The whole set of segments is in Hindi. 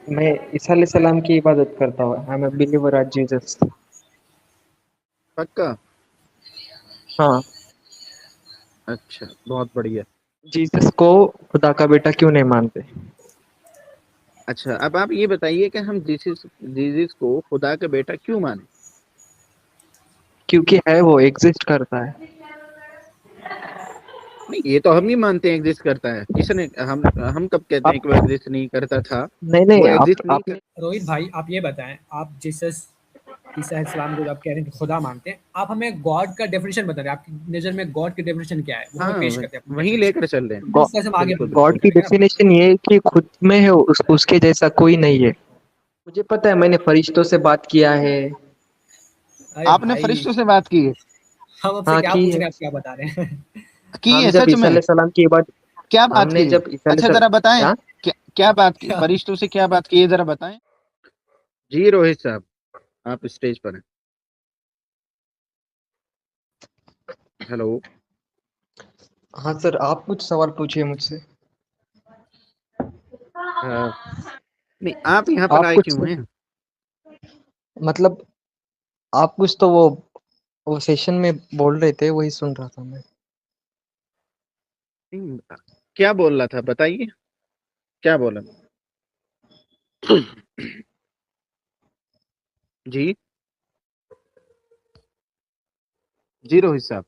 मैं ईसा अलैहिस्सलाम की इबादत करता हूँ। I am a believer at Jesus. पक्का? हाँ। अच्छा, बहुत बढ़िया। जीसस को खुदा का बेटा क्यों नहीं मानते? अच्छा, अब आप ये बताइए कि हम जीसस जीसस को खुदा का बेटा क्यों माने? क्योंकि है, वो एग्जिस्ट करता है। नहीं, ये तो हम ही मानते हैं एग्जिस्ट करता है। किसने हम कब कहते हैं आप कि वो एग्जिस्ट नहीं करता था? नहीं वो नहीं, एग्जिस्ट नहीं कर। आपने रोहित भाई आप ये बताएं, आप जीसस ईसा इस्लाम को जो आप कह रहे हैं कि खुदा मानते हैं, आप हमें गॉड का डेफिनेशन बता रहे हैं। आपकी नज़र में गॉड की डेफिनेशन क्या है, वो हमें हाँ, पेश करते हैं अपने वही डेफिनेशन। लेकर चल रहे हैं। उस तरह से हम आगे बिल्कुल गॉड बिल्कुल। की बढ़ेंगे ना। डेफिनेशन ये है कि खुद में है, उसके जैसा कोई नहीं है। मुझे पता है, मैंने फरिश्तों से बात किया है। अरे आपने भाई, फरिश्तों से बात की है? हम आपसे हाँ, क्या की पूछ है। रहे हैं, आप क्या बता रहे हैं? की हम है जब सच ईसा में? अलैहिस्सलाम की बात क्या बात हमने की है? जब ईसा अच्छा, जरा बताएं। हाँ। क्या क्या बात की? क्या? फरिश्तों से क्या बात की है, जरा बताएं। जी रोहित साहब, आप स्टेज पर हैं। हेलो। हाँ सर, आप कुछ सवाल पूछिए मुझसे। हाँ, नहीं, आप यहाँ पर आप आए कुछ क्यों हैं? मतलब आप कुछ तो वो सेशन में बोल रहे थे, वही सुन रहा था मैं। नहीं, क्या बोल रहा था बताइए, क्या बोला? जी। जी रोहित साहब।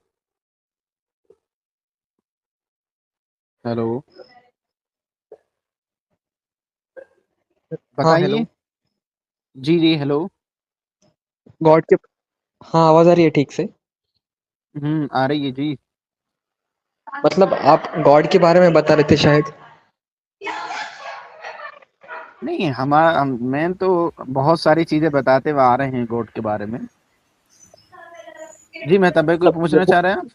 हेलो। हाँ, हेलो। बताइए। जी जी, हेलो। गॉड के हाँ, आवाज आ रही है ठीक से? आ रही है जी। मतलब आप गॉड के बारे में बता रहे थे शायद। नहीं, मैं तो बहुत सारी चीजें बताते हुए आ रहे हैं गॉड के बारे में। जी, मैं तब कोई मतलब पूछना चाह रहे हैं आप?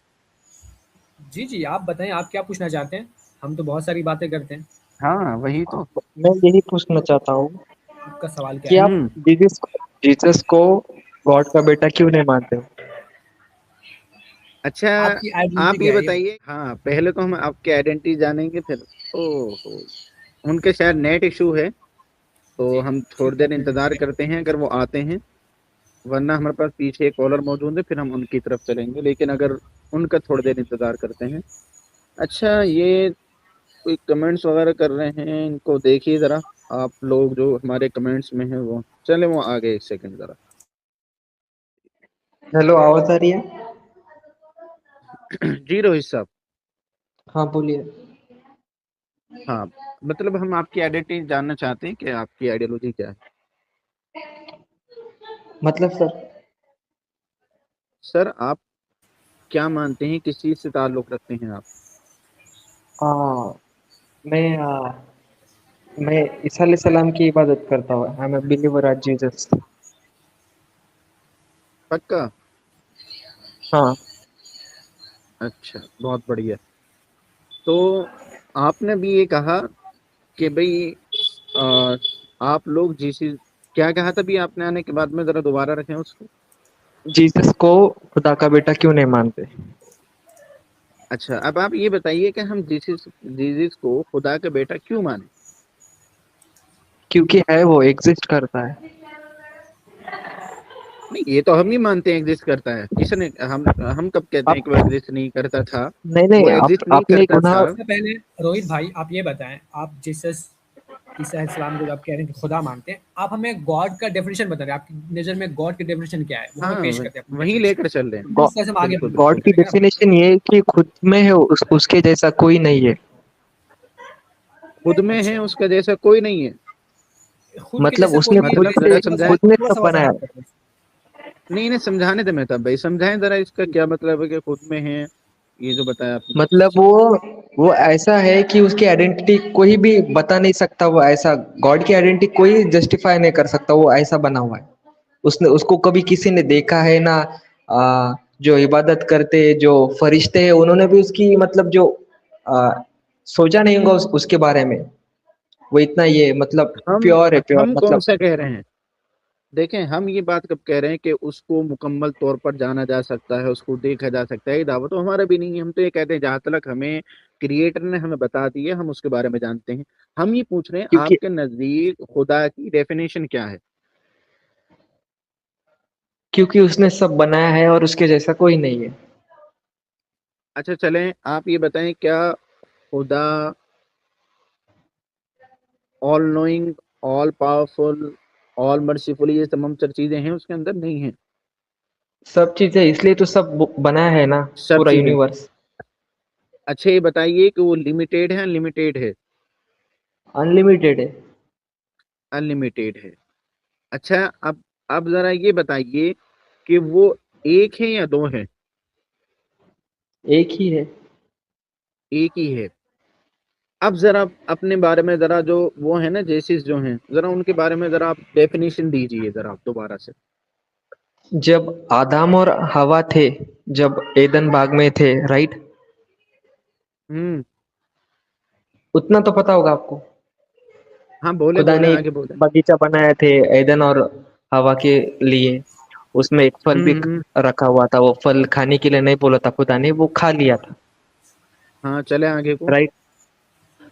जी जी, आप बताएं, आप क्या पूछना चाहते हैं। हम तो बहुत सारी बातें करते हैं। हाँ, वही तो। मैं यही पूछना चाहता हूँ आपका सवाल क्या कि है? आप हम्म जीसस को गॉड का बेटा क्यों नहीं मानते हो? अच्छा, आपकी आइडेंटिटी आप ये क्या है, ये बताइए। हाँ, पहले तो हम आपकी आइडेंटिटी जानेंगे फिर। ओहो, उनके शायद नेट इशू है, तो जी। हम थोड़ी देर इंतजार करते हैं अगर वो आते हैं। वरना हमारे पास पीछे एक कॉलर मौजूद है, फिर हम उनकी तरफ चलेंगे, लेकिन अगर उनका थोड़ी देर इंतजार करते हैं। अच्छा, ये कोई कमेंट्स वगैरह कर रहे हैं, इनको देखिए जरा। आप लोग जो हमारे कमेंट्स में हैं वो चले, वो आ गए, एक सेकंड जरा। हेलो, आवाज आ रही है? जी रोहित साहब। हाँ, बोलिए। हाँ, मतलब हम आपकी आइडेंटिटी जानना चाहते हैं कि आपकी आइडियोलॉजी क्या है। मतलब सर, सर, आप क्या मानते हैं, किस चीज से ताल्लुक रखते हैं आप? हाँ, मैं मैं ईसा अलैहिस्सलाम की इबादत करता हूँ। I am a believer at Jesus. पक्का? हाँ। अच्छा, बहुत बढ़िया। तो आपने भी ये कहा कि भाई, अ, आप लोग जिस क्या कहा था भी आपने आने के बाद में, जरा दोबारा रखें उसको। जीसस को खुदा का बेटा क्यों नहीं मानते? अच्छा, अब आप ये बताइए कि हम जीसस जीसस को खुदा का बेटा क्यों माने? क्योंकि है, वो एग्जिस्ट करता है। नहीं, ये तो हम ही मानते हैं एग्जिस्ट करता है। किसने हम कब कहते हैं आप कि वो एग्जिस्ट नहीं करता था? नहीं नहीं, वो एग्जिस्ट नहीं आपने करता गुनाह था। सबसे पहले रोहित भाई आप ये बताएं, आप जीसस ईसा इस्लाम को जो आप कह रहे हैं कि खुदा मानते हैं, आप हमें गॉड का डेफिनेशन बता रहे हैं। आपकी नज़र में गॉड की डेफिनेशन क्या है, वो हमें हाँ, पेश करते हैं अपने वही डेफिनेशन। लेकर चल रहे हैं। उस तरह से हम आगे बिल्कुल गॉड बिल्कुल। की बढ़ेंगे ना। डेफिनेशन ये है कि खुद में है, उसके जैसा कोई नहीं है। खुद में है, अच्छा, उसका जैसा कोई नहीं है। खुद के मतलब जैसा कोई उसने नहीं है, खुद मतलब मतलब जरा से थोड़ा सा समझाएं। खुद ने थोड़ा सब सा वजाहत बनाया। करें। नहीं नहीं, समझाने दे मैं तब भाई, समझाएं जरा इसका क्या मतलब है कि खुद में है, ये जो बताया आपने। मतलब वो ऐसा है कि उसकी आइडेंटिटी कोई भी बता नहीं सकता। वो ऐसा गॉड की आइडेंटिटी कोई जस्टिफाई नहीं कर सकता। वो ऐसा बना हुआ है। उसने उसको कभी किसी ने देखा है ना? जो इबादत करते, जो फरिश्ते हैं, उन्होंने भी उसकी मतलब जो आ, सोचा नहीं होगा उसके बारे में। वो इतना ये मतलब हम प्योर है, प्योर हम कौन मतलब। सा कह रहे हैं? देखें, हम ये बात कब कह रहे हैं कि उसको मुकम्मल तौर पर जाना जा सकता है, उसको देखा जा सकता है? ये दावा तो हमारा भी नहीं है। हम तो ये कहते हैं, जहां तक हमें क्रिएटर ने हमें बता दी है, हम उसके बारे में जानते हैं। हम ये पूछ रहे हैं क्योंकि आपके नजदीक खुदा की डेफिनेशन क्या है? क्योंकि उसने सब बनाया है और उसके जैसा कोई नहीं है। अच्छा चलें, आप ये बताएं, क्या खुदा all knowing, all powerful, all merciful, ये तमाम सारी चीजें हैं उसके अंदर? नहीं है सब चीजें, इसलिए तो सब बनाया है ना, सब पूरा चीजें। यूनिवर्स। अच्छा ये बताइए कि वो लिमिटेड है अनलिमिटेड है? अनलिमिटेड है। अनलिमिटेड है। अच्छा, अब जरा ये बताइए कि वो एक है या दो है? एक ही है। एक ही है। अब जरा अपने बारे में जरा, जो वो है ना जेसिस जो हैं, जरा उनके बारे में जरा आप डेफिनेशन दीजिए जरा आप दोबारा से। जब आदम और हवा थे, जब एदन बाग में थे, राइट, हम्म। उतना तो पता होगा आपको। हाँ बोले खुदा बोले, ने एक आगे बोले। बगीचा बनाए थे एदन और हवा के लिए। उसमें एक फल भी हम्म। रखा हुआ था, वो फल खाने के लिए नहीं बोला था खुदा ने, वो खा लिया था, हाँ चले आगे को। राइट।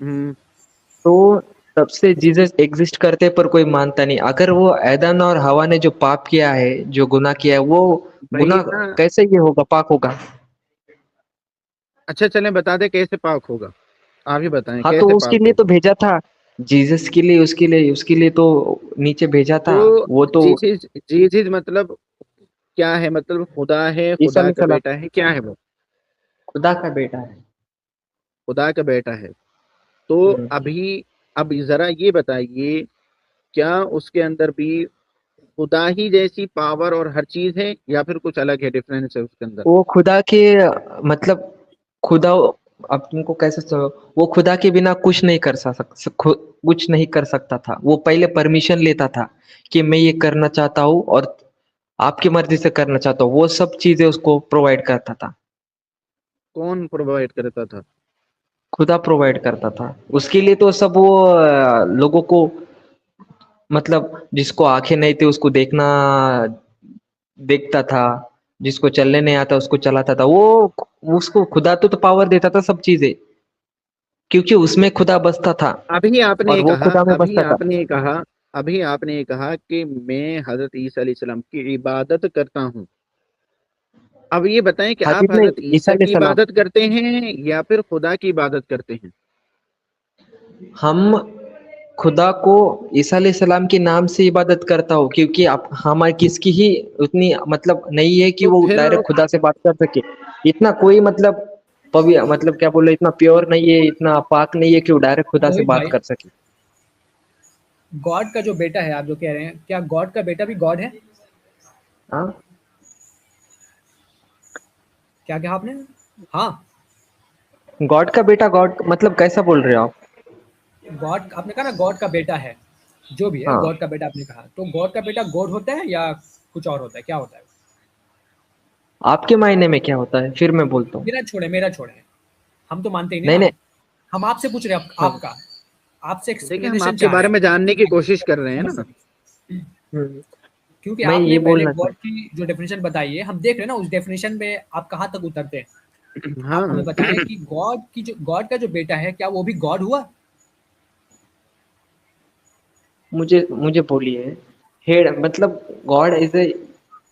हम्म। तो तब से जीसस एग्जिस्ट करते पर कोई मानता नहीं। अगर वो एदन और हवा ने जो पाप किया है, जो गुनाह किया है, वो वही गुनाह ना। कैसे ये होगा, पाक होगा? अच्छा चलें, बता दे कैसे पाक होगा, आप ही बताएं हाँ, तो कैसे उसके पाक लिए तो होगा। भेजा था, जीसस के लिए, उसके लिए तो नीचे भेजा था। तो वो तो जीसस, जीसस मतलब क्या है? मतलब खुदा है, ईसा खुदा का अलैहिस्सलाम बेटा है, क्या है वो? खुदा का बेटा है। खुदा का बेटा है। तो हम्म। अभी, अब जरा ये बताइए, क्या उसके अंदर भी खुदा ही जैसी पावर और हर चीज है, या फिर कुछ अलग है, डिफरेंस है उसके अंदर? वो खुदा के, मतलब खुदा, अब तुमको कैसे वो खुदा के बिना कुछ नहीं कर कुछ नहीं कर सकता था। वो पहले परमिशन लेता था कि मैं ये करना चाहता हूँ और आपकी मर्जी से करना चाहता हूँ, वो सब चीजें उसको प्रोवाइड करता था। कौन प्रोवाइड करता था? खुदा प्रोवाइड करता था उसके लिए तो सब। वो लोगों को, मतलब जिसको आंखें नहीं थी उसको देखता था, जिसको चलने नहीं आता उसको चलाता था। वो उसको खुदा तो पावर देता था सब चीजें, क्योंकि उसमें खुदा बसता था अभी आपने और ये वो कहा, खुदा में अभी बसता था। आपने ये कहा, अभी आपने ये कहा कि मैं हजरत ईसा अलैहिस्सलाम की इबादत करता हूँ। अब ये बताएं कि आप हदीस नहीं, हजरत ईसा ईसा की अलैहिस्सलाम। इबादत करते हैं या फिर खुदा की इबादत करते हैं? हम खुदा को ईसा अलैहिस्सलाम के नाम से इबादत करता हूँ, क्योंकि आप हमारे किसकी ही उतनी मतलब नहीं है कि तो वो फिर डायरेक्ट खुदा से बात कर सके। इतना कोई मतलब पवित्र, मतलब क्या बोले, इतना प्योर नहीं है, इतना पाक नहीं है कि वो डायरेक्ट खुदा से मोहित बात भाई, कर सके। गॉड का जो बेटा है आप जो कह रहे हैं, क्या गॉड का बेटा भी गॉड है? हाँ। क्या कहा आपने? हाँ। गॉड का बेटा, गॉड मतलब कैसा बोल रहे हो आप? गॉड आपने कहा ना, गॉड का बेटा है, जो भी है हाँ। गॉड का बेटा आपने कहा, तो गॉड का बेटा गॉड होता है या कुछ और होता है, क्या होता है? आपके मायने में क्या होता है, फिर मैं बोलता हूँ। मेरा छोड़े, हम तो मानते ही नहीं नहीं ना। नहीं। हम आपसे पूछ रहे हैं हाँ। आपका, आपसे देखिए, हम एक्सप्लेनेशन आपके चाह रहे बारे में जानने की हैं कोशिश कर रहे हैं समझ ना। सके। हम्म, क्योंकि मैं आपने ये पहले बोलना गॉड चाहता की जो डेफिनेशन बताई है, हम देख रहे हैं ना उस डेफिनेशन में आप कहाँ तक उतरते हैं। आप हाँ। हमें बताएं कि गॉड का जो बेटा है, क्या वो भी गॉड हुआ? मुझे मुझे बोलिए। हेड मतलब गॉड इज ए,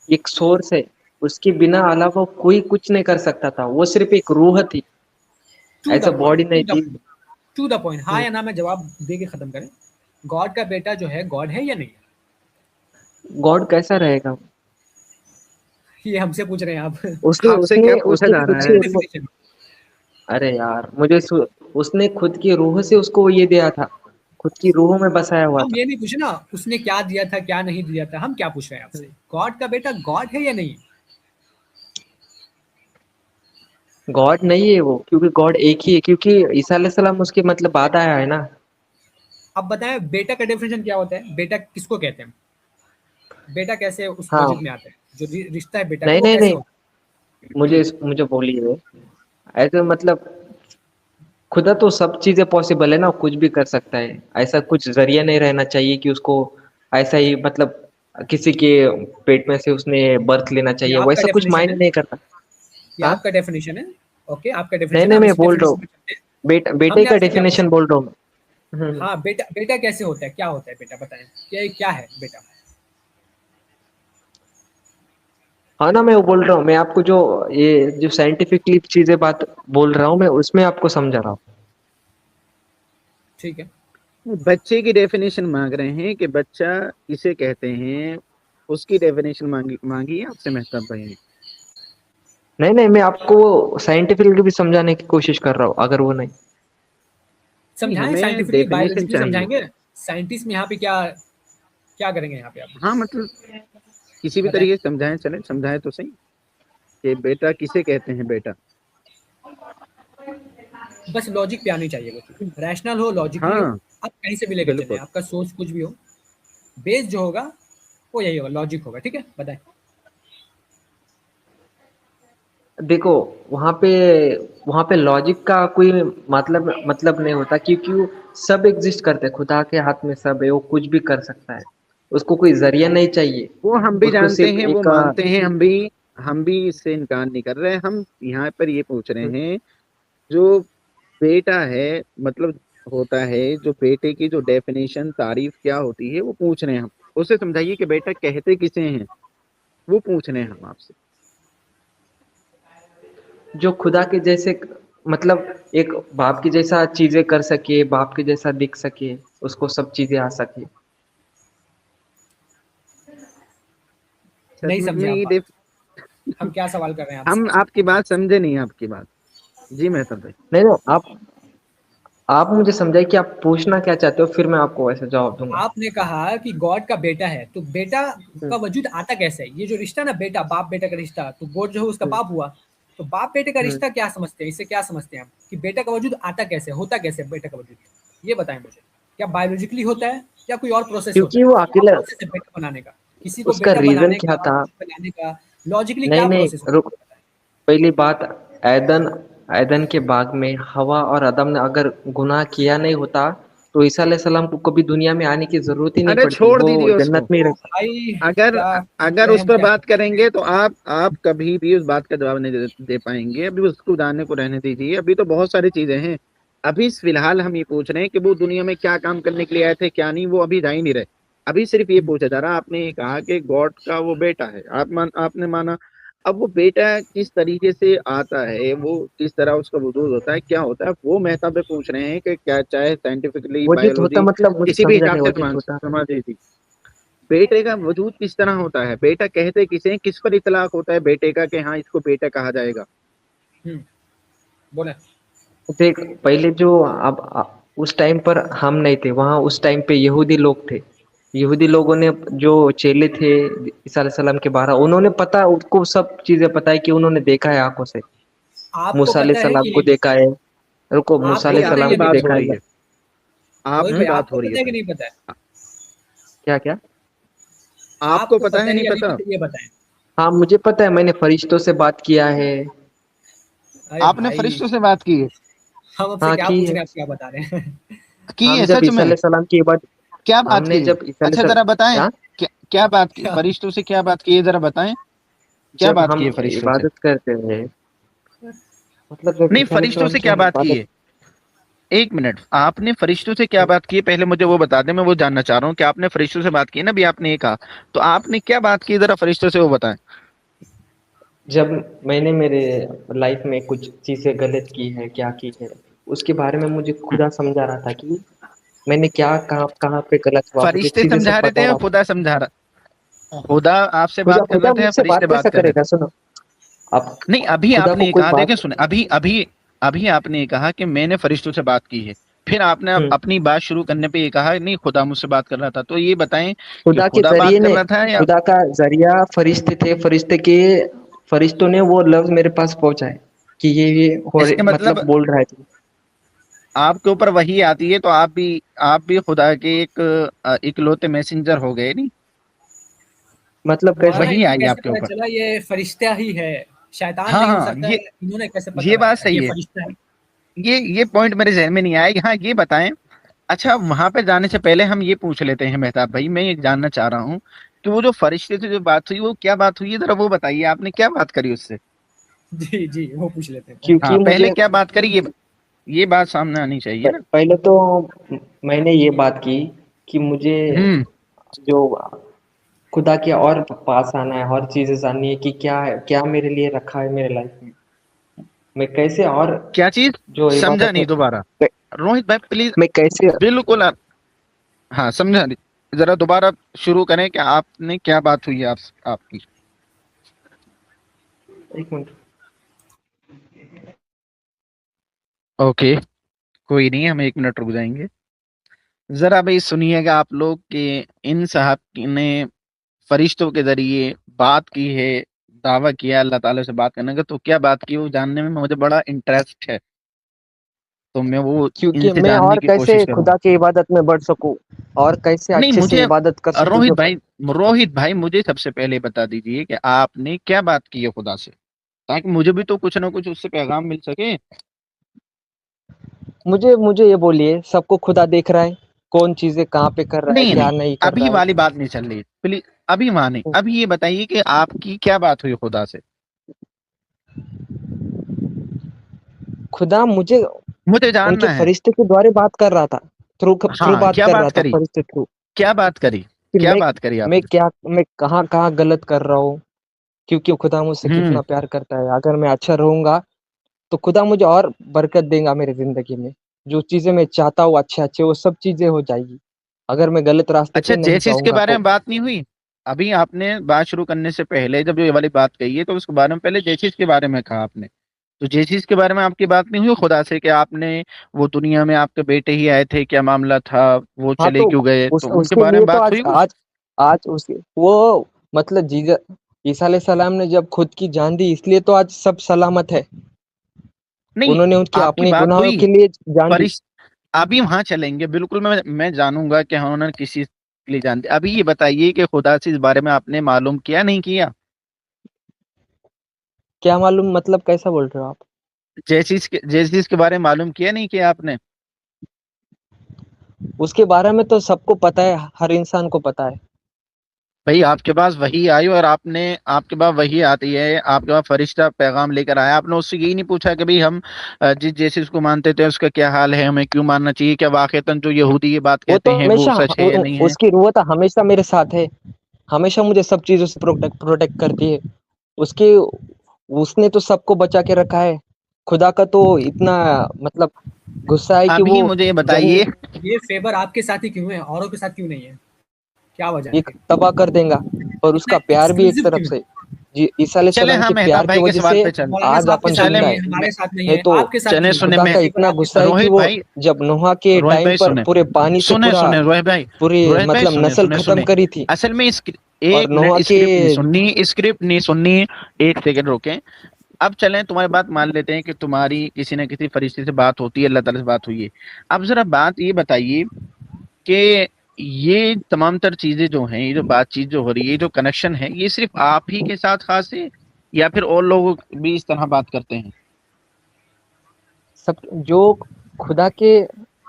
एक सोर्स है, उसके बिना अलावा कोई कुछ नहीं कर सकता था। वो सिर्फ एक रूह थी, टू द ऐसा पॉइंट, बॉडी नहीं थी। टू द पॉइंट, हाँ या ना में जवाब दे के खत्म करें। गॉड का बेटा जो है गॉड है या नहीं है? गॉड कैसा रहेगा? ये हमसे पूछ रहे हैं आप उसने आपसे क्या उसने पूछा उसने जा खुद रहा की है? रूह, अरे यार उसने खुद की रूह से उसको ये दिया था, खुद की रूह में बसाया हुआ हम था। ये नहीं पूछे ना उसने क्या दिया था क्या नहीं दिया था, हम क्या पूछ रहे हैं आपसे, गॉड का बेटा गॉड है या नहीं? गॉड नहीं है वो, क्योंकि गॉड एक ही है, क्योंकि ईसा अलैहिस्सलाम उसके मतलब बाद आया है ना। अब बताएं बेटा का डेफिनेशन क्या होता है, बेटा किसको कहते हैं? बेटा कैसे उस हाँ। वजूद में आता है, जो रिश्ता है बेटा का नहीं वो नहीं कैसे नहीं, होता मुझे मुझे बोलिए। ऐसे मतलब खुदा तो सब चीजें पॉसिबल है ना, कुछ भी कर सकता है। ऐसा कुछ जरिया नहीं रहना चाहिए कि उसको ऐसा ही मतलब किसी के पेट में से उसने बर्थ लेना है? ये चाहिए, आपका वैसा कुछ डेफिनेशन मायने है, नहीं करता। ये हाँ। आपका डेफिनेशन है। ओके, आपका नहीं डेफिनेशन है, नहीं, हम मैं इसी बोल रहा डेफिनेशन हूँ, पे चलते हैं। बेटे हमने का आपसे क्या डेफिनेशन पूछा? बोल रहा हूँ मैं। हाँ बेटा, बेटा कैसे होता है, क्या होता है बेटा, बताएं क्या है बेटा? हाँ ना, मैं वो बोल रहा हूँ, मैं आपको जो ये जो साइंटिफिकली चीजें बात बोल रहा हूँ मैं, उसमें आपको समझा रहा हूँ। ठीक है। बच्चे की डेफिनेशन मांग रहे हैं कि बच्चा किसे कहते हैं, उसकी डेफिनेशन मांगी है आपसे मेहताब भाई ने। नहीं नहीं, मैं आपको साइंटिफिकली भी समझाने की कोशिश कर रहा हूँ, अगर वो नहीं। नहीं, समझाएं हमें साइंटिफिकली, डेफिनेशन बायोलॉजिकली चाहिए। समझाएंगे। साइंटिस्ट में यहाँ पे क्या क्या करेंगे यहाँ पे आप? हाँ मतलब किसी भी बताएं। तरीके से समझाएं, चले समझाएं तो सही कि बेटा किसे कहते हैं बेटा। बस लॉजिक पे आनी चाहिए, वो चीज रैशनल हो, लॉजिकली हो। हाँ आप कहीं से भी लेकर चलें, बिल्कुल। आपका सोच कुछ भी हो, बेस जो होगा वो यही होगा, लॉजिक होगा। ठीक है, बताएं। देखो, वहाँ पे वहाँ पे लॉजिक का कोई मतलब नहीं होता, क्योंकि वो सब एग्जिस्ट करते हैं, खुदा के हाथ में सब है, वो कुछ भी कर सकता है, उसको कोई जरिया नहीं चाहिए। वो हम भी उसको जानते सिर्फ हैं, वो एक मानते हैं, हम भी इससे इनकार नहीं कर रहे हैं। हम यहाँ पर ये पूछ रहे हैं, जो बेटा है मतलब होता है, जो बेटे की जो डेफिनेशन तारीफ क्या होती है वो पूछ रहे हैं हम। उसे समझाइए कि बेटा कहते किसे हैं, वो पूछ रहे हैं हम आपसे। जो खुदा के जैसे, मतलब एक बाप की जैसा चीजें कर सके, बाप के जैसा दिख सके, उसको सब चीजें आ सके। नहीं सच समझे में आप ये बात, हम क्या सवाल कर रहे हैं आपसे? हम आपकी बात समझे नहीं, आपकी बात। जी मेहताब भाई। नहीं नहीं, आप मुझे समझाइए कि आप पूछना क्या चाहते हो, फिर मैं आपको वैसे जवाब दूंगा। आपने कहा कि गॉड का बेटा है, तो बेटा हम्म, का वजूद आता कैसे है? ये जो रिश्ता ना, बेटा बाप बेटा का रिश्ता, तो गॉड जो है उसका हम्म, बाप हुआ। तो बाप बेटे का हम्म। रिश्ता क्या समझते हैं, इससे क्या समझते हैं आप कि बेटा का वजूद आता कैसे, होता कैसे बेटा का वजूद? ये बताएं मुझे। क्या बायोलॉजिकली होता है या कोई और प्रोसेस होता क्योंकि है? वो क्या अकेला, प्रोसेस है बेटा बनाने का? किसी को उसका बेटा रीजन बनाने क्या का, था। बनाने का लॉजिकली नहीं क्या नहीं, प्रोसेस होता रुक, है, बताएं। पहली बात, ऐदन ऐदन के बाग में हवा और आदम ने अगर गुनाह किया नहीं होता, तो ईसा अलैहिस्सलाम को कभी दुनिया में आने की जरूरत ही नहीं अरे पड़ती, छोड़ वो दीजिए उसको। जन्नत में ही ओ रहता। भाई, अगर क्या अगर ये उस हम पर क्या बात करेंगे तो आप कभी भी उस बात का जवाब नहीं दे पाएंगे। अभी उसको जाने को रहने दीजिए, अभी तो बहुत सारी चीजें हैं। अभी फिलहाल हम ये पूछ रहे हैं कि वो दुनिया में क्या काम करने के लिए आए थे, क्या नहीं, वो अभी जा ही नहीं रहे। अभी सिर्फ ये पूछा जा रहा, आपने ये कहा कि गॉड का वो बेटा है, आपने माना। अब वो बेटा किस तरीके से आता है, वो किस तरह उसका वजूद होता है, क्या होता है, वो मेहताब पे पूछ रहे हैं कि क्या, चाहे साइंटिफिकली वजूद होता बायोलॉजी मतलब, मुझे किसी भी समझा हिसाब नहीं, से वजूद होता। समझ लीजिए। बेटे का वजूद किस तरह होता है, बेटा कहते किसे हैं, किस पर इतलाक होता है बेटे का कि हाँ इसको बेटा कहा जाएगा। हम्म, बोले। देख, पहले जो उस टाइम पर हम नहीं थे वहाँ, उस टाइम पे यहूदी लोग थे। यहूदी लोगों ने, जो चेले थे ईसा अलैहिस्सलाम के 12, उन्होंने पता, उनको सब चीजें पता है, कि उन्होंने देखा है आंखों से। आपको मूसा पता है अलैहिस्सलाम कि को नहीं देखा पता? है। रुको, मूसा आपको नहीं, पता है अलैहिस्सलाम या आपकी को नहीं बात पता? हो देखा रही है। है, रोहित आपकी भाई, बात आपको हो रही है पता है कि भाई। नहीं पता है? क्या क्या? आपको आपको पता पता है है नहीं या नहीं पता? पता, ये बताएं। हाँ, मुझे पता है, मैंने फरिश्तों से बात किया है। अरे आपने भाई, फरिश्तों से बात की है? हम आपसे हाँ, क्या की पूछ है। रहे हैं, आप क्या बता रहे हैं? की हम है जब सच ईसा में? अलैहिस्सलाम की बात, क्या बात हमने की है? जब ईसा अच्छा जरा बताएं, अलैहिस्सलाम, हाँ, क्या क्या बात की क्या? फरिश्तों से, क्या बात की है, जरा बताएं। क्या जब बात की हम है फरिश्तों से? इबादत करते हैं, मतलब जब नहीं, ईसा फरिश्तों अलैहिस्सलाम से की क्या हम बात की इबादत, है? एक मिनट, आपने फरिश्तों से क्या बात की है पहले मुझे वो बता दें, मैं वो जानना चाह रहा हूँ कि आपने फरिश्तों से बात की है ना, अभी आपने ये कहा। तो आपने क्या बात की, जरा फरिश्तों से वो बताएं। जब मैंने मेरे लाइफ में कुछ चीजें गलत की है, क्या की है, उसके बारे में मुझे खुदा समझा रहा था, कि मैंने क्या, कहाँ कहाँ पे गलत हुआ, मुझे फरिश्ते चीजें सब समझा रहे थे बता या रहा था। खुदा समझा रहा? खुदा आपसे खुदा बात कर रहे खुदा थे या मुझसे बात फरिश्ते कैसा बात कर रहे करेगा, थे? सुनो। अब नहीं, अभी खुदा आपने को ये कोई कहा, देखे बात, सुने, अभी अभी अभी आपने ये कहा कि मैंने फरिश्तों से बात की है। फिर आपने हम्म, अपनी बात शुरू करने पे ये कहा नहीं खुदा मुझसे बात कर रहा था। तो ये बताएं कि खुदा के खुदा जरिए बात कर ने, रहा था या खुदा का जरिया फरिश्ते थे, फरिश्तों ने वो लफ्ज मेरे पास पहुंचाए, कि ये हो इसके मतलब मतलब बोल रहा है तू। आपके ऊपर वही आती है तो आप भी खुदा के एक इकलौते मैसेंजर हो गए नहीं? मतलब कैसा? मौलाना, वही इनको आई कैसे आपके पता ऊपर। चला ये फरिश्ता ही है? शैतान हाँ नहीं हो हाँ, सकता है? इन्होंने कैसे पता ये बात लगाया ये सही है। फरिश्ता है? ये पॉइंट मेरे जहन में नहीं आया। हाँ ये बताएं। अच्छा, वहां पे जाने से पहले हम ये पूछ लेते हैं मेहताब भाई, मैं ये जानना चाह रहा हूँ कि वो जो फरिश्ते से जो बात हुई वो क्या बात हुई है, जरा वो बताइए, आपने क्या बात करी उससे? जी जी, वो पूछ लेते हैं, हाँ क्योंकि पहले मुझे, क्या बात करी, ये बात सामने आनी चाहिए ना। पहले तो मैंने ये बात की कि मुझे जो खुदा के और पास आना है, और चीजें जाननी है कि क्या है, क्या मेरे लिए रखा है मेरे लाइफ में, मैं कैसे और क्या चीज? जो समझा इबादत है नहीं दोबारा, रोहित भाई प्लीज। मैं कैसे। बिल्कुल हाँ समझा नहीं, जरा दोबारा शुरू करें कि आपने क्या बात हुई है आपकी। एक मिनट। ओके, कोई नहीं, हम 1 मिनट रुक जाएंगे। जरा भाई सुनिएगा आप लोग कि इन साहब ने फरिश्तों के जरिए बात की है, दावा किया अल्लाह ताला से बात करने का। तो क्या बात की वो जानने में मुझे बड़ा इंटरेस्ट है, तो मैं वो क्योंकि इनसे मैं जानने और की कोशिश कैसे करूंगा। खुदा की इबादत में बढ़ सकूं, और कैसे नहीं अच्छे से मुझे, इबादत कर सकूं रोहित जो। भाई, रोहित भाई मुझे सबसे पहले बता दीजिए कि आपने क्या बात की है खुदा से, ताकि मुझे भी तो कुछ ना कुछ उससे पैगाम मिल सके। मुझे मुझे ये बोलिए, सबको खुदा देख रहा है, कौन चीजें कहाँ पे कर रहा है नहीं क्या नहीं, नहीं कर अभी रहा है। वाली बात नहीं चल रही प्लीज, अभी माने, अभी ये बताइए कि आपकी क्या बात हुई खुदा से। खुदा मुझे मुझे उनके जानना है। फरिश्ते के द्वारा बात कर रहा था, थ्रू थ्रू हाँ बात क्या कर बात रहा था करी, फरिश्ते थ्रू, क्या बात करी, कि क्या बात करी मैं आपने? क्या, मैं कहाँ कहाँ गलत कर रहा हूँ, क्योंकि खुदा मुझसे हम्म। कितना प्यार करता है। अगर मैं अच्छा रहूंगा तो खुदा मुझे और बरकत देगा मेरी जिंदगी में, जो चीजें मैं चाहता हूँ अच्छे अच्छे वो सब चीजें हो जाएगी, अगर मैं गलत रास्ते अच्छा, पे नहीं जैसे इसके जाऊंगा बारे तो। में बात नहीं हुई? अभी आपने बात शुरू करने से पहले जब ये वाली बात कही है तो उसके बारे में पहले जैसे इसके बारे में कहा आपने, तो जैसे इसके बारे में आपकी बात नहीं हुई खुदा से कि आपने, वो दुनिया में आपके बेटे ही आए थे, क्या मामला था, वो हाँ चले तो क्यों गए, तो उनके उसके बारे लिए में तो बात आज हुई कुछ? आज आज उसके वो मतलब जीजा ईसा अलैहि सलाम ने जब खुद की जान दी, इसलिए तो आज सब सलामत है। नहीं, उन्होंने उनके आपकी अपने बात गुनाहों हुई के लिए जान दी। फरिश अभी वहां चलेंगे, बिल्कुल मैं जानूंगा कि हाँ उन्होंने किसी के लिए जानते। अभी ये बताइए कि खुदा से इस बारे में आपने मालूम किया नहीं किया? क्या मालूम मतलब कैसा बोल रहे हो आप। जैसे इसके बारे में मालूम किया नहीं किया आपने? उसके बारे में तो सबको पता है, हर इंसान को पता है। भाई आपके पास वही आई और आपने, आपके पास वही आती है, आपके पास फरिश्ता पैगाम लेकर आया, आपने उससे यही नहीं पूछा कि भाई हम जिस जैसे उसको मानते थे उसका क्या हाल है, हमें क्यों मानना चाहिए, क्या वाकईतन जो यहूदी ये बात वो कहते तो हैं वो हमेशा सच है या नहीं है? उसकी रूह तो हमेशा मेरे साथ है, हमेशा मुझे सब चीजों से प्रोटेक्ट करती है। उसके उसने तो सबको बचा के रखा है। खुदा का तो इतना मतलब गुस्सा है कि अभी वो मुझे ये जन बताइए। ये फेवर आपके साथ ही क्यों है, औरों के साथ क्यों नहीं है? क्या वजह ये है? तबाह कर देगा, और इतना उसका प्यार भी एक एक्सक्लूसिव तरफ क्यों है? से, जी ईसा अलैहि चले सलाम हाँ के मेहताब प्यार की भाई के वजह सवाल से पे चल, मौलाना आज साहब के अपन साथ चले जिंदा नहीं है। है, हमारे साथ नहीं नहीं है, तो आपके साथ चले क्यों नहीं सुने है? खुदा में, का फेवर इतना आपके गुस्सा साथ है क्यों कि रोहित वो भाई, जब नोहा के रोहित टाइम भाई पर सुने, पूरे पानी से सुने पूरा सुने रोहित भाई, पूरी रोहित भाई मतलब सुने नस्ल सुने खत्म सुने। करी थी। असल में और एक नोहा मिनट, के स्क्रिप्ट नहीं सुननी, 1 सेकंड रोके। अब चलें, तुम्हारी बात मान लेते हैं कि तुम्हारी किसी न किसी फरिश्ते से बात होती है, अल्लाह ताला से बात हुई है। अब जरा बात ये बताइए कि ये तमाम तर चीजें जो हैं, ये जो बातचीत जो हो रही है, ये जो कनेक्शन है, ये सिर्फ आप ही के साथ खास है या फिर और लोग भी इस तरह बात करते हैं? सब जो खुदा के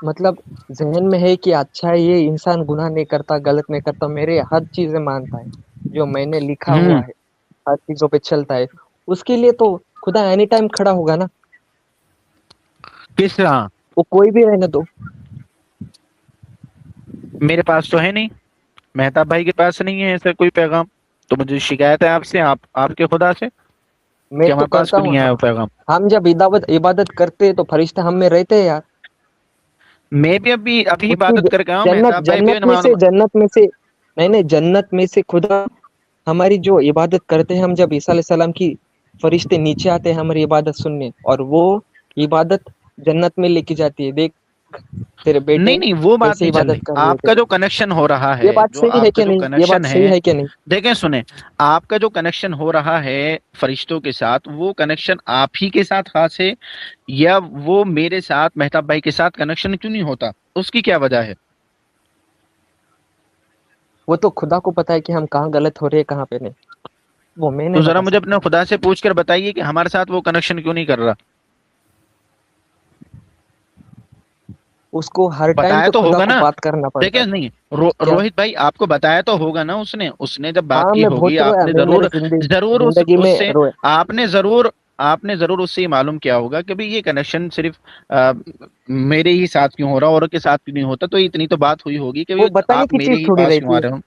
मतलब जहन में है कि अच्छा है, ये इंसान गुनाह नहीं करता, गलत नहीं करता, मेरे हर चीजें मानता है, जो मैंने लिखा हुआ हम्म। है हर चीजों पे चलता है, उसके लिए तो खुदा एनी टाइम खड़ा होगा ना। किस तरह? वो कोई भी रहने दो। मेरे पास तो है नहीं, मेहताब भाई के पास नहीं है ऐसा कोई पैगाम, तो मुझे शिकायत है आपसे, आपके खुदा से, मैं कि तो हमारे पास करता क्यों हूँ। नहीं आया वो पैगाम? हम जब इबादत इबादत करते हैं तो फरिश्ते हम में रहते हैं यार। मैं भी अभी अभी उसकी इबादत करके आया हूँ, जन्नत मेहताब भाई भी नमाज। जन्नत में से नहीं नहीं, जन्नत में से खुदा हमारी जो इबादत करते हैं, हम जब ईसा अलैहि सलाम की फरिश्ते नीचे आते हैं हमारी इबादत सुनने, और वो इबादत जन्नत में लेके जाती है। देख तेरे नहीं बेटे नहीं, वो बात कैसे नहीं चल इबादत रही, कर रहे थे। आपका जो कनेक्शन हो रहा है, ये बात जो सही है आपका कि जो नहीं, ये बात कनेक्शन सही है, है कि नहीं। देखें सुने, आपका जो कनेक्शन हो रहा है फरिश्तों के साथ, वो कनेक्शन आप ही के साथ खास है, या वो मेरे साथ, मेहताब भाई के साथ कनेक्शन क्यों नहीं होता, उसकी क्या वजह है? वो तो खुदा को पता है कि हम कहाँ गलत हो रहे हैं कहाँ पे नहीं, वो मैं तो नहीं जरा बता मुझे अपने सकता। खुदा से पूछ कर बताइए कि हमारे साथ वो कनेक्शन क्यों नहीं कर रहा। उसको हर टाइम बताया तो तो खुदा होगा को ना? बात करना पड़ता देखिए है। नहीं, क्या। रोहित भाई आपको बताया तो होगा ना, उसने उसने जब बात हाँ की मैं होगी, बहुत रोया, आपने मैं मेरे जरूर, जरूर जिंदगी में उससे, रोया। आपने जरूर आपने जरूर उससे ये मालूम किया होगा कि भाई ये कनेक्शन सिर्फ मेरे ही साथ क्यों हो रहा है, औरों के साथ क्यों नहीं होता। तो इतनी तो बात हुई होगी कि वो भाई बताने आप की मेरे चीज ही थोड़ी पास क्यों रहती आ है, रहे हो।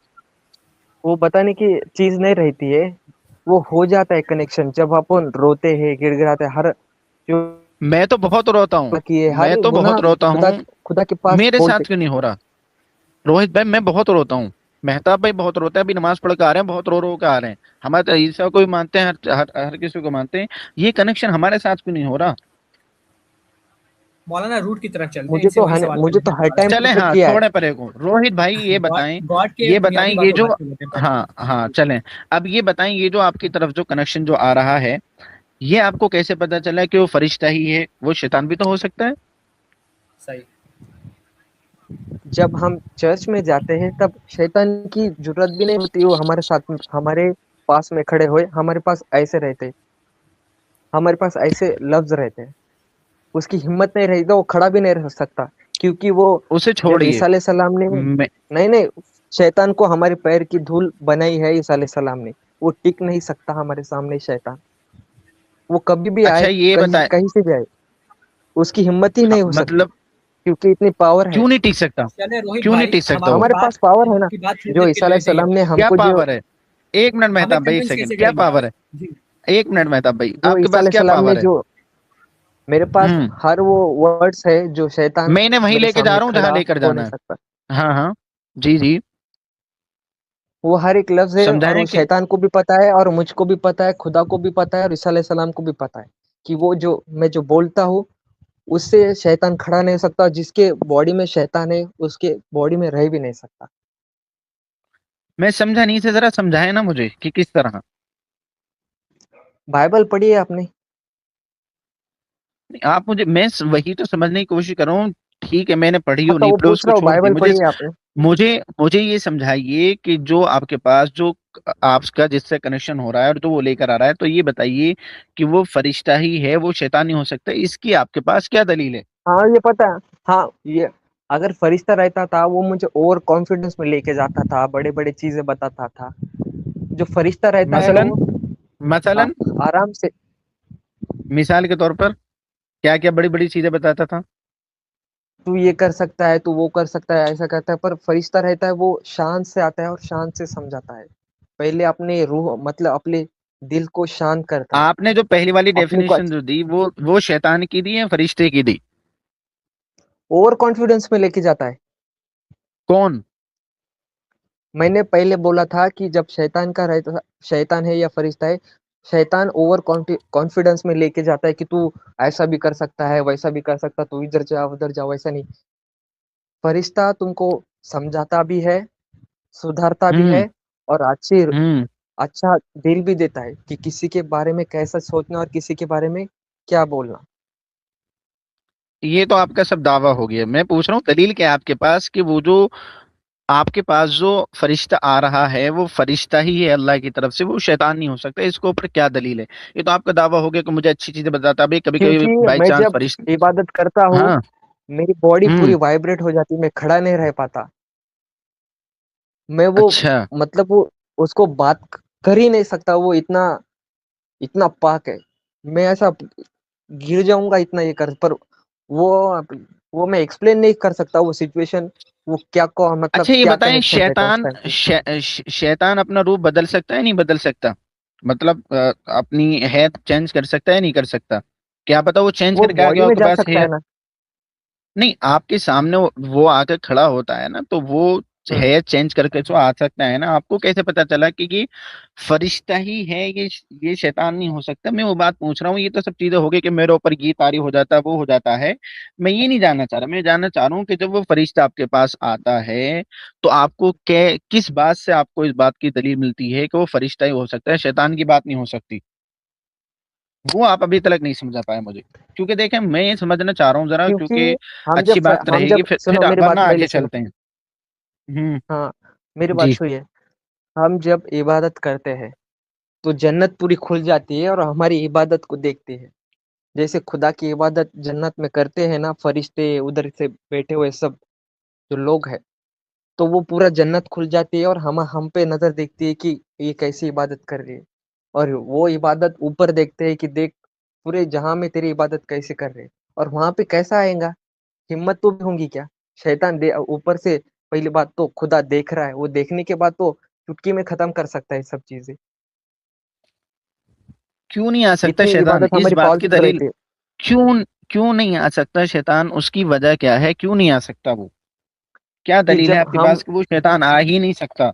वो बताने की चीज नहीं रहती है। वो हो जाता है कनेक्शन जब अपन रोते हैं, गिड़गिड़ाते हैं, हर जो मैं तो बहुत रोता हूँ, की है हर मैं तो गुनाह बहुत रोता खुदा हूँ। खुदा के पास मेरे साथ बोलते। क्यों नहीं हो रहा रोहित भाई? मैं बहुत रोता हूँ। मेहताब भाई बहुत रोता है, अभी नमाज पढ़ के आ रहे हैं, बहुत रो रो के आ रहे हैं। हमारे तो ईसा को भी मानते हैं, हर किसी को मानते हैं। ये कनेक्शन हमारे साथ क्यों नहीं हो रहा? मौलाना रूट की तरफ चलते हैं, इनसे वही सवाल कर मुझे तो लेते हैं हर दोबारा टाइम से। चले, प्रूफ हाँ किया है। थोड़े परे को रोहित भाई ये गॉड बताएं। गॉड के ये बताएं बुनियादी ये बातों जो, बात कर लेते हैं पहले। हाँ हाँ चलें। अब ये बताएं, ये जो आपकी तरफ जो कनेक्शन जो आ रहा है, ये आपको कैसे पता चला कि वो फरिश्ता ही है? वो शैतान भी तो हो सकता है। सही। जब हम चर्च में जाते हैं तब शैतान की जरूरत भी नहीं होती, वो हमारे साथ में, हमारे पास में खड़े हुए हमारे पास ऐसे रहते, हमारे पास ऐसे लफ्ज रहते। उसकी हिम्मत नहीं रही तो वो खड़ा भी नहीं रह सकता, क्योंकि वो उसे जब छोड़िए। ईसा अलैहि सलाम ने, मैं नहीं नहीं, शैतान को हमारे पैर की धूल बनाई है ईसा अलैहि सलाम ने। वो टिक नहीं सकता हमारे सामने शैतान। वो कभी भी अच्छा आए, ये कहीं बताएं। कहीं से भी आए, उसकी हिम्मत ही हाँ, नहीं हो सकती, मतलब क्योंकि इतनी पावर है। क्यों नहीं टिक सकता? चले रोहित क्यों नहीं भाई, टिक हम सकता वो? आपकी हमारे बात पास पावर हम है ना, आपकी बात थोड़ी जो देर के ईसा लिए अलैहि नहीं सलाम ने क्या हमको जो, पावर है? एक मिनट हमें मेहताब भाई, एक कन्विंस सेकंड, कैसे क्या करेंगे आप? पावर है? जी। एक मिनट मेहताब भाई, जो आपके ईसा पास अलैहि क्या सलाम ने पावर है? जो, मेरे पास हम्म। हर वो वर्ड्स है जो शैतान मैं इन्हें वहीं मेरे लेके जा सामने रहा हूँ जहां खड़ा लेकर हो जाना नहीं है। सकता। हाँ हाँ। जी जी। वो हर एक लफ्ज है, और वो समझाएं कि शैतान को भी पता है, और मुझको भी पता है, खुदा को भी पता है, और ईसा अलैहि सलाम को भी पता है कि वो जो मैं जो बोलता हूँ उससे शैतान खड़ा नहीं हो सकता। जिसके बॉडी में शैतान है उसके बॉडी में रह भी नहीं सकता। मैं समझा नहीं, से जरा समझाए ना मुझे कि किस तरह। बाइबल पढ़ी है आपने? आप मुझे, मैं वही तो समझने की कोशिश कर रहा हूँ। ठीक है, मैंने पढ़ी हाँ हो तो नहीं वो पढ़ी पूछ उसको रहा हूँ, छोड़ दी। बाइबल मुझे पढ़ी है आपने? मुझे मुझे ये समझाइए कि जो आपके पास जो आपका जिससे कनेक्शन हो रहा है और जो वो लेकर आ रहा है, तो ये बताइए कि वो फरिश्ता ही है, वो शैतान नहीं हो सकता। इसकी आपके पास क्या दलील है? हाँ ये पता है। हाँ ये, अगर फरिश्ता रहता था वो मुझे ओवर कॉन्फिडेंस में लेके जाता था, बड़े बड़े चीजें बताता था। जो फरिश्ता रहता है मसलन, वो आ, मसलन आराम से, मिसाल के तौर पर क्या क्या बड़ी बड़ी चीजें बताता था? तू ये कर सकता है, तू वो कर सकता है, ऐसा करता है। पर फरिश्ता रहता है वो शांत से आता है और शांत से समझाता है। पहले अपने रूह, मतलब अपने दिल को शांत करता है, आपने जो पहली वाली अपने को डेफिनेशन जो दी, वो शैतान की दी या फरिश्ते की दी? ओवर कॉन्फिडेंस में लेके जाता है। कौन? मैंने पहले बोला था कि जब शैतान का रहता, शैतान है या फरिश्ता है, शैतान ओवर कॉन्फिडेंस में लेके जाता है कि तू ऐसा भी कर सकता है, वैसा भी कर सकता, तू इधर जा उधर जा, वैसा नहीं। फरिश्ता तुमको समझाता भी है, सुधारता भी हम्म। है, और अच्छी, हम्म। अच्छा दिल भी देता है कि किसी के बारे में कैसा सोचना और किसी के बारे में क्या बोलना। ये तो आपका सब दावा हो गया। मैं पूछ रहा हूँ दलील क्या है आपके पास कि वो जो आपके पास जो फरिश्ता आ रहा है वो फरिश्ता ही है अल्लाह की तरफ से, वो शैतान नहीं हो सकता। इसके ऊपर क्या दलील है? ये तो आपका दावा हो गया कि मुझे अच्छी चीजें बताता भी, कभी कभी क्योंकि बाई मैं चांस जब फरिश्ता। इबादत करता हूँ हाँ। मेरी बॉडी पूरी हम्म। वाइब्रेट हो जाती है, मैं खड़ा नहीं रह पाता। मैं वो, अच्छा। मतलब वो, उसको बात कर ही नहीं सकता, वो इतना इतना पाक है। मैं ऐसा गिर जाऊंगा इतना ये कर, पर वो वो मैं एक्सप्लेन नहीं कर सकता वो सिचुएशन, वो क्या को मतलब अच्छा ये क्या बताएं, कनेक्शन रहता है उस टाइम पे। शैतान अपना रूप बदल सकता है नहीं बदल सकता? मतलब अपनी हैत चेंज कर सकता है नहीं कर सकता? क्या पता वो चेंज वो करके आ गया बॉडी हो में आपके जा पास सकता है हेयर। ना। नहीं, आपके सामने वो आकर खड़ा होता है ना, तो वो हम्म। है चेंज करके जो आ सकता है ना। आपको कैसे पता चला कि ये फरिश्ता ही है, ये शैतान नहीं हो सकता? मैं वो बात पूछ रहा हूँ। ये तो सब चीजें हो गई कि मेरे ऊपर ये तारी हो जाता है, वो हो जाता है। मैं ये नहीं जानना चाह रहा। मैं जानना चाह रहा हूँ कि जब वो फरिश्ता आपके पास आता है तो आपको किस बात से आपको इस बात की दलील मिलती है कि वो फरिश्ता ही हो सकता है, शैतान की बात नहीं हो सकती? वो आप अभी तक नहीं समझा पाए मुझे। क्योंकि देखें, मैं ये समझना चाह रहा हूँ जरा, क्योंकि क्योंकि हम अच्छी जब बात हम रहेगी, जब फिर सुनो मेरी बात वरना पहले आगे सुनो। चलते हैं। हम्म। हाँ, मेरी बात जी। सुनिए। हम जब इबादत करते हैं तो जन्नत पूरी खुल जाती है और हमारी इबादत को देखती है। जैसे खुदा की इबादत जन्नत में करते हैं ना फरिश्ते, उधर से बैठे हुए सब जो लोग हैं, तो वो पूरा जन्नत खुल जाती है और हम पे नजर देखती है कि ये कैसी इबादत कर रही है। और वो इबादत ऊपर देखते हैं कि देख, पूरे जहां में तेरी इबादत कैसे कर रहे, और वहां पे कैसा आएगा? हिम्मत तो भी होंगी क्या? शैतान दे ऊपर से, पहली बात तो खुदा देख रहा है, वो देखने के बाद तो चुटकी में खत्म कर सकता है सब चीजें। क्यों नहीं आ सकता इतनी शैतान? इबादत इस हमारी बात की फालतू कर रहे दलील थे। क्यों क्यों नहीं आ सकता शैतान? उसकी वजह क्या है, क्यों नहीं आ सकता वो? क्या कि दलील है जब आपके हम, पास कि वो शैतान आ ही नहीं सकता?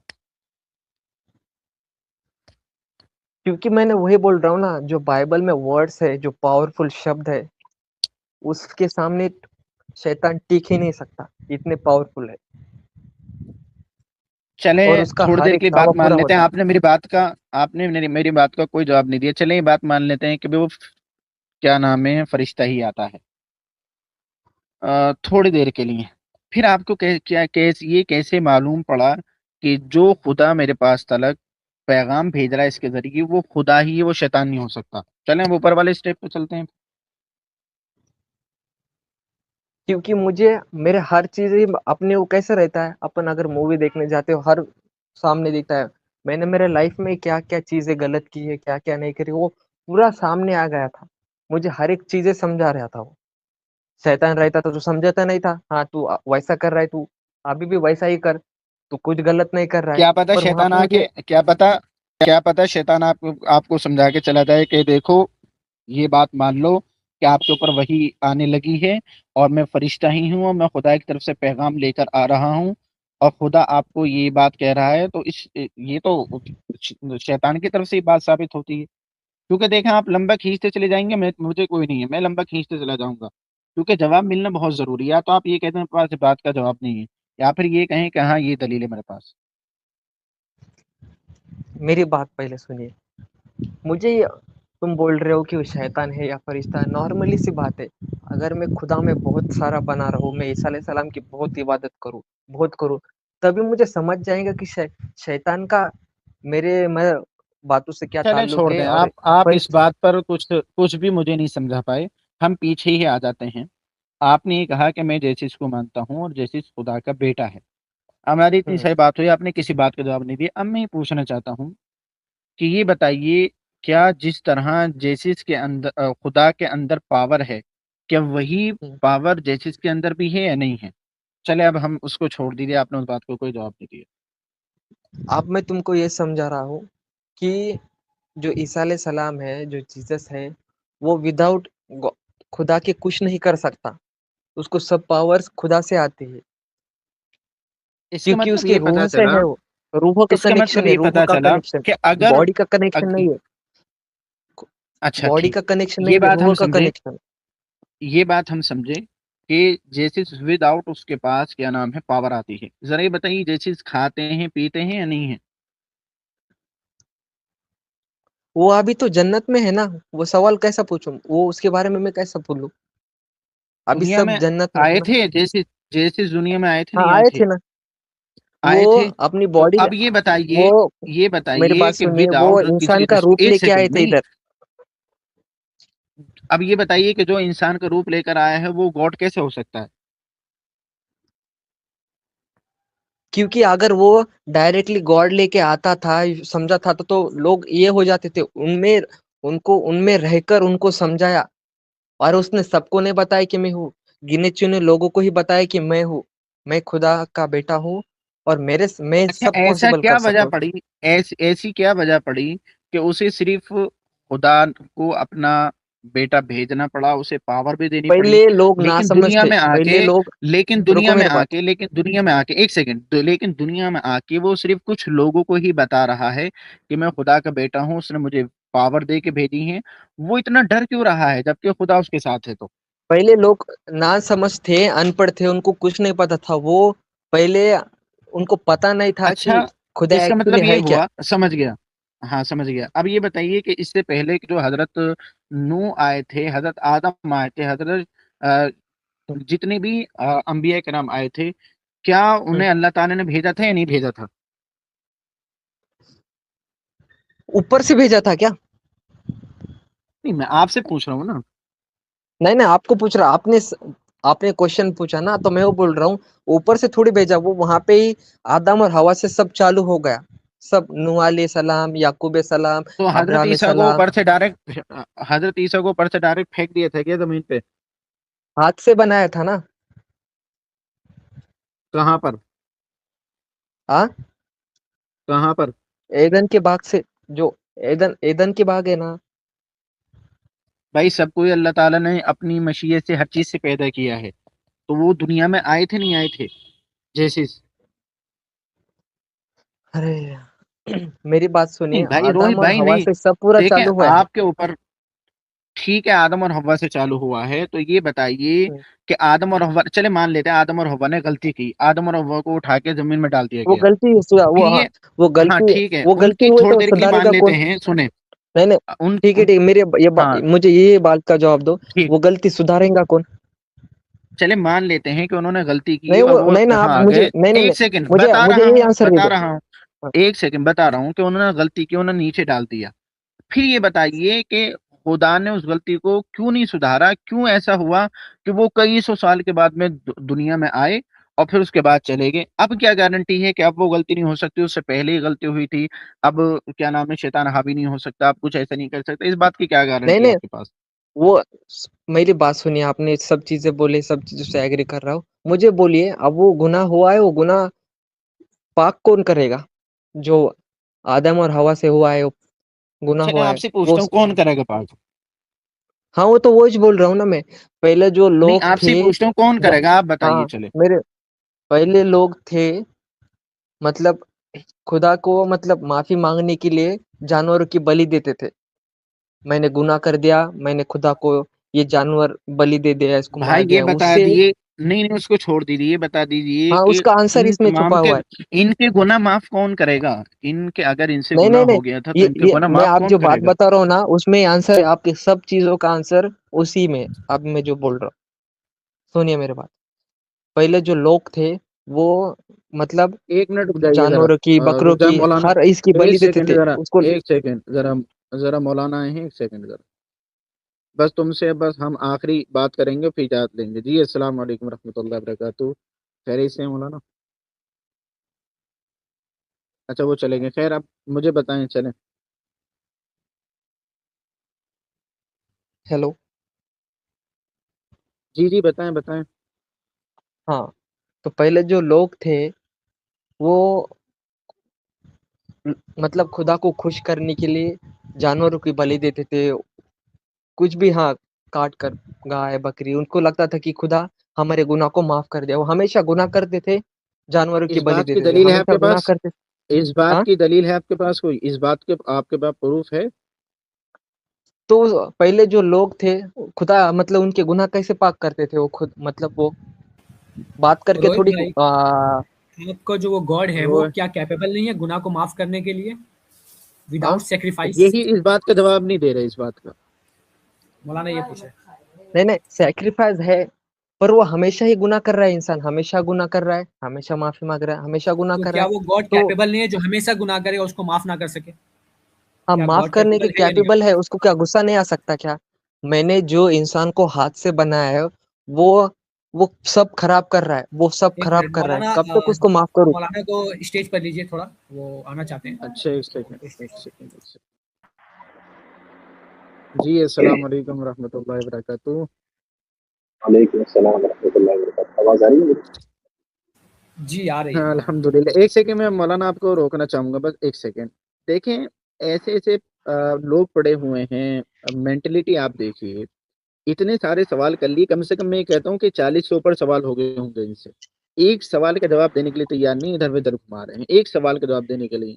क्योंकि मैंने वही बोल रहा हूँ ना, जो बाइबल में वर्ड्स है, जो पावरफुल शब्द है, उसके सामने शैतान टिक ही नहीं सकता, इतने पावरफुल है। चले, और उसका थोड़ी हर देर एक के लिए दावा बात मान पूरा लेते हैं। होता है। आपने मेरी बात का कोई जवाब नहीं दिया। चले ये बात मान लेते हैं कि वो क्या नाम है, फरिश्ता ही आता है थोड़ी देर के लिए। फिर आपको ये कैसे मालूम पड़ा कि जो खुदा मेरे पास तलक पैगाम भेज रहा है इसके जरिए वो खुदा ही है, वो शैतान नहीं हो सकता? चलें अब ऊपर वाले स्टेप पे चलते हैं। क्योंकि मुझे मेरे हर चीज ही अपने, वो कैसे रहता है, अपन अगर मूवी देखने जाते हो, हर सामने दिखता है। मैंने मेरे लाइफ में क्या क्या चीजें गलत की है, क्या क्या नहीं करी, वो पूरा सामने आ गया था। मुझे हर एक चीजें समझा रहा था वो। शैतान रहता था तो समझाता नहीं था, हाँ तू वैसा कर रहा है, तू अभी भी वैसा ही कर, तू कुछ गलत नहीं कर रहा है। क्या पता पर वहां शैतान पे मुझे, आके क्या पता शैतान आपको आपको समझा के चला जाए कि देखो, ये बात मान लो कि आपके ऊपर वही आने लगी है और मैं फरिश्ता ही हूँ और मैं खुदा की तरफ से पैगाम लेकर आ रहा हूँ और खुदा आपको ये बात कह रहा है। तो इस ये तो शैतान की तरफ से ही बात साबित होती है। क्योंकि देखें, आप लंबा खींचते चले जाएंगे, मैं मुझे कोई नहीं है, मैं लंबा खींचते चला जाऊंगा। क्योंकि जवाब मिलना बहुत जरूरी है। या तो आप ये कहते हैं मेरे पास इस बात का जवाब नहीं है, या फिर ये कहें कि हाँ ये दलील है मेरे पास। मेरी बात पहले सुनिए। मुझे तुम बोल रहे हो कि वो शैतान है या फरिश्ता है, नॉर्मली सी बात है। अगर मैं खुदा में बहुत सारा बना रहूं, मैं ईसा अलैहि सलाम की बहुत इबादत करूं, बहुत करूं, तभी मुझे समझ जाएगा कि शैतान का मेरे मैं बातों से क्या चले ताल्लुक छोड़ है। दें, और आप इस फरिश्ता, बात पर कुछ कुछ भी मुझे नहीं समझा पाए। हम पीछे ही आ जाते हैं। आपने ये कहा कि मैं जैसिस को मानता हूँ और जैसिस खुदा का बेटा है। हमारी इतनी हम्म, सारी बात हुई, आपने किसी बात का जवाब नहीं दिया। अब मैं ये पूछना चाहता हूँ कि ये बताइए, क्या जिस तरह जेसिस के अंदर खुदा के अंदर पावर है, क्या वही हम्म। पावर जेसिस के अंदर भी है या नहीं है? चले अब हम उसको छोड़ दीजिए, आपने उस बात को कोई जवाब नहीं दिया। अब मैं तुमको ये समझा रहा हूँ कि जो ईसा अलैहि सलाम है, जो जीसस है, वो विदाउट खुदा के कुछ नहीं कर सकता। उसको सब पावर्स खुदा से आती है, इसका क्योंकि मतलब उसके ये पता रूह से चला है वो। रूह का इसका मतलब कनेक्शन है, ये रूह पता का चला कनेक्शन। कि अगर बॉडी का कनेक्शन अग, नहीं है। अच्छा बॉडी ठीक, का कनेक्शन ये नहीं है, बात हम रूह का समझे, कनेक्शन। ये बात हम समझे कि जैसे विदाउट उसके पास क्या नाम है पावर आती है। जरा ये बताइए, जैसे खाते हैं पीते हैं या नहीं है? वो अभी तो जन्नत में है ना, वो सवाल कैसा पूछूं, वो उसके बारे में मैं कैसा बोलूं? अभी दुनिया सब में जन्नत में है आए ना। थे जैसे, जैसे दुनिया में आए थे हाँ नहीं आए आए थे? थे ना। वो आए थे। अपनी तो बॉडी, अब ये वो, बताइए, ये मेरी बताइए बात कि सुनिए, वो विदाउट किसी इंसान का रूप एक लेके आए सेकंड थे नहीं, इधर। अब ये बताइए कि जो इंसान का रूप लेकर आया है वो गॉड कैसे हो सकता है? क्योंकि अगर वो डायरेक्टली गॉड लेके आता था, समझा था, तो लोग ये हो जाते थे उनमें, उनको उनमें रहकर उनको समझाया। और उसने सबको नहीं बताया कि मैं हूँ, गिने चुने लोगों को ही बताया कि मैं हूँ, मैं खुदा का बेटा हूँ, और मैं अच्छा, सब ऐसा पॉसिबल क्या कर वजह सकता हूँ। पड़ी, ऐसी क्या वजह पड़ी कि उसे सिर्फ खुदा को अपना बेटा भेजना पड़ा, उसे पावर भी देनी पड़ी? पहले लोग ना लेकिन समझ दुनिया थे, में पहले आके लोग, लेकिन रुको दुनिया में मेरे बात। आके लेकिन दुनिया में आके एक सेकंड, लेकिन दुनिया में आके वो सिर्फ कुछ लोगों को ही बता रहा है कि मैं खुदा का बेटा हूँ, उसने मुझे पावर दे के भेजी है। वो इतना डर क्यों रहा है जबकि खुदा उसके साथ है? तो पहले लोग ना समझ थे, अनपढ़ थे, उनको कुछ नहीं पता था। वो पहले, उनको पता नहीं था कि अच्छा, खुदा इसका एक्चुअली मतलब ये है क्या। हुआ, समझ गया। हाँ समझ गया। अब ये बताइए कि इससे पहले कि जो हजरत नूह आए थे, हजरत आदम आए थे, हजरत जितने भी अंबिया करम आए थे, क्या हम्म, उन्हें अल्लाह ताला ने भेजा था या नहीं भेजा था? ऊपर से भेजा था क्या? नहीं, मैं आपसे पूछ रहा हूँ ना। नहीं नहीं, आपको पूछ रहा, आपने क्वेश्चन पूछा ना, तो मैं वो बोल रहा हूँ, ऊपर से थोड़ी भेजा, वो वहां पे ही आदम और हवा से सब चालू हो गया। सब नूह अलैहिस्सलाम, याकूब सलाम, तो हजरत अब्राहम ईसा को सलाम। ऊपर से डायरेक्ट, हजरत ईसा को ऊपर से डायरेक्ट फेंक दिए थे क्या जमीन पे? हाथ से बनाया था ना। कहाँ पर? हाँ, कहाँ पर? एदन के बाग से, जो एदन एदन के बाग है ना। भाई सबको ही अल्लाह ताला ने अपनी मशीयत से हर चीज से पैदा किया है, तो वो दुनिया में आए थे नहीं आए थे जैसे? अरे मेरी बात नहीं सुनिए, भाई, रोहित आदम और भाई हवा नहीं। से सब पूरा देखें चालू हुआ है। आपके ऊपर, ठीक है आदम और हव्वा से चालू हुआ है, तो ये बताइए कि आदम और हव्वा, चले मान लेते हैं आदम और हव्वा ने गलती की, आदम और हव्वा को उठा के जमीन में डाल दिया वो गया। गलती फिर वो, हाँ, ये, वो हाँ गलती, ठीक है, वो गलती उनकी हुई थोड़ी तो देर के लिए मान सुधारेगा लेते कौन? हैं, सुने। नहीं नहीं, ठीक है उन ठीक, हाँ मुझे ये बात का जवाब दो। ठीक, वो गलती सुधारेगा कौन? चले मान लेते हैं कि उन्होंने गलती की नहीं और वो वो नहीं ना, आप यहाँ आ मुझे गए। नहीं नहीं नहीं, एक सेकंड मुझे बता मुझे रहा यही हूँ, आंसर दे बता दो। रहा हूँ, हाँ, एक सेकंड बता रहा हूँ कि उन्होंने गलती की, उन्होंने नीचे डाल दिया। फिर ये बताइए कि खुदा ने उस गलती को क्यों नहीं सुधारा, क्यों ऐसा हुआ कि वो कई सौ साल के बाद में दुनिया में आए और फिर उसके बाद चले गए? अब क्या गारंटी है कि अब वो गलती नहीं हो सकती, उससे पहले ही गलती हुई थी? अब क्या नाम है, शैतान हावी नहीं हो सकता, अब कुछ ऐसा नहीं कर सकते, इस बात की क्या नहीं गारंटी है नहीं, आपके पास? वो मेरी बात सुनिए, आपने सब चीजें बोले, सब चीजों से एग्री कर रहा हूँ। मुझे बोलिए, अब वो गुनाह हुआ है, वो गुनाह पाक कौन करेगा? जो आदम और हवा से हुआ है, वो गुनाह चले हुआ है आपसे वो। पूछता हूँ, कौन करेगा पाप? हाँ, वो तो वो ही बोल रहा हूँ ना मैं। पहले जो नहीं, लोग आपसे थे, ही पूछता हूँ कौन ज- करेगा, आप बताइए हाँ, चले। मेरे पहले लोग थे, मतलब खुदा को मतलब माफी मांगने के लिए जानवरों की बलि देते थे। मैंने गुनाह कर दिया, मैंने खुदा को ये जानवर बलि दे दिया, इसको मार भाई ये दिया बता उससे। दिए, नहीं नहीं उसको छोड़ दीजिए, ये बता दीजिए हाँ, कि उसका आंसर इन इसमें तमाम छुपा के, हुआ है। इनके गुनाह माफ कौन करेगा? इनके अगर इनसे नहीं गुनाह नहीं नहीं, हो गया था तो इनके ये गुनाह मैं माफ आप कौन जो बात करेगा? बता रहा हूँ ना, उसमें आंसर है, आपके सब चीजों का आंसर उसी में। अब मैं जो बोल रहा हूँ, सुनिए मेरे बात। पहले जो लोग थे, वो मतलब एक मिनट रुक जाइए जरा, जानवरों की, बकरों रुक जा की, मौलाना, हर इसकी एक बलि देते सेकंड थे जरा, उसको। एक सेकंड जरा, जरा मौलाना आए हैं, एक सेकंड जरा, बस तुमसे बस हम आखिरी बात करेंगे फिर इजाजत लेंगे। जी अस्सलाम वालेकुम रहमतुल्लाहि वबरकातुहू। खैरियत से हैं मौलाना? अच्छा वो चले गए, खैर आप मुझे बताएं, चलें। हेलो। जी जी बताएं बताएं। हाँ, तो पहले जो लोग थे, वो मतलब खुदा को खुश करने के लिए जानवरों की बलि देते थे, कुछ भी, हाँ, काट कर, गाय बकरी। उनको लगता था कि खुदा हमारे गुनाह को माफ कर दिया। वो हमेशा गुनाह करते थे, जानवरों की इस बलि बात की देते थे, दलील है हमेशा आपके गुनाह पास? करते थे। इस बात हाँ, की दलील है आपके पास कोई? इस बात के आपके पास प्रूफ है? तो पहले जो लोग थे, खुदा मतलब उनके गुनाह कैसे पाक करते थे? वो खुद मतलब वो बात करके रोहित थोड़ी भाई, आ, आपका जो वो गॉड है वो रो क्या कैपेबल नहीं है गुनाह को माफ करने के लिए हाँ, विदाउट सेक्रीफाइस? यही इस बात का जवाब नहीं दे रहे इस बात का। मौलाना ये पूछे। नहीं नहीं, सेक्रीफाइस है, पर वो हमेशा ही गुनाह कर रहा है। इंसान हमेशा गुनाह कर रहा है, हमेशा माफी मांग रहा है, हमेशा गुनाह तो कर रहा क्या है। वो गॉड तो कैपेबल नहीं है जो हमेशा गुनाह करे और उसको माफ ना कर सके? हाँ, क्या माफ गॉड करने के कैपेबल है या नहीं? कैपेबल है, उसको क्या गुस्सा नहीं आ सकता क्या? मैंने जो इंसान को हाथ से बनाया है, वो वो सब खराब कर रहा है, वो सब एक खराब मिनट, कर रहा है, मौलाना कब तक उसको माफ करूं? मौलाना को स्टेज पर लीजिए, थोड़ा वो आना चाहते हैं। अच्छा एक सेकंड, ओके, स्टेज एक पर। सेकंड, एक सेकंड। जी अस्सलाम वालेकुम रहमतुल्लाहि वबरकातुहू। वालेकुम अस्सलाम वरहमतुल्लाहि वबरकातुहू। आवाज आ रही है मेरी? जी आ रही है हाँ मौलाना। अल्हम्दुलिल्लाह, एक सेकंड, मैं मौलाना आपको रोकना चाहूंगा, बस एक सेकंड। देखें, ऐसे ऐसे लोग पड़े हुए हैं, मेंटलिटी आप देखिए। इतने सारे सवाल कर लिए, कम से कम मैं ये कहता हूँ कि 40 से ऊपर सवाल हो गए होंगे इनसे। एक सवाल का जवाब देने के लिए तैयार नहीं, इधर उधर घुमा रहे हैं एक सवाल का जवाब देने के लिए।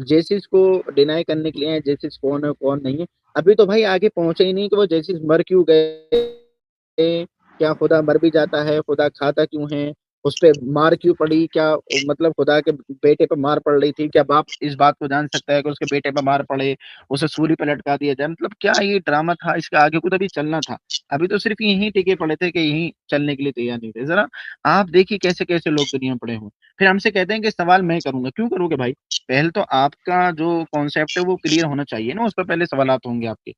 जेसिस को डिनाई करने के लिए है, जेसिस कौन है कौन नहीं है। अभी तो भाई आगे पहुंचे ही नहीं कि वो जेसिस मर क्यों गए, क्या खुदा मर भी जाता है, खुदा खाता क्यों है, उस पे मार क्यों पड़ी, क्या मतलब खुदा के बेटे पे मार पड़ रही थी, क्या बाप इस बात को जान सकता है कि उसके बेटे पे मार पड़े, उसे सूली पे लटका दिया जाए? मतलब क्या ये ड्रामा था, इसके आगे को तो अभी चलना था। अभी तो सिर्फ यहीं टिके पड़े थे कि यहीं चलने के लिए तैयार नहीं थे। जरा आप देखिए कैसे कैसे लोग दुनिया में पड़े हुए। फिर हमसे कहते हैं कि सवाल मैं करूंगा, क्यों करोगे भाई? पहले तो आपका जो कॉन्सेप्ट है वो क्लियर होना चाहिए ना, उस पर पहले सवाल होंगे आपके।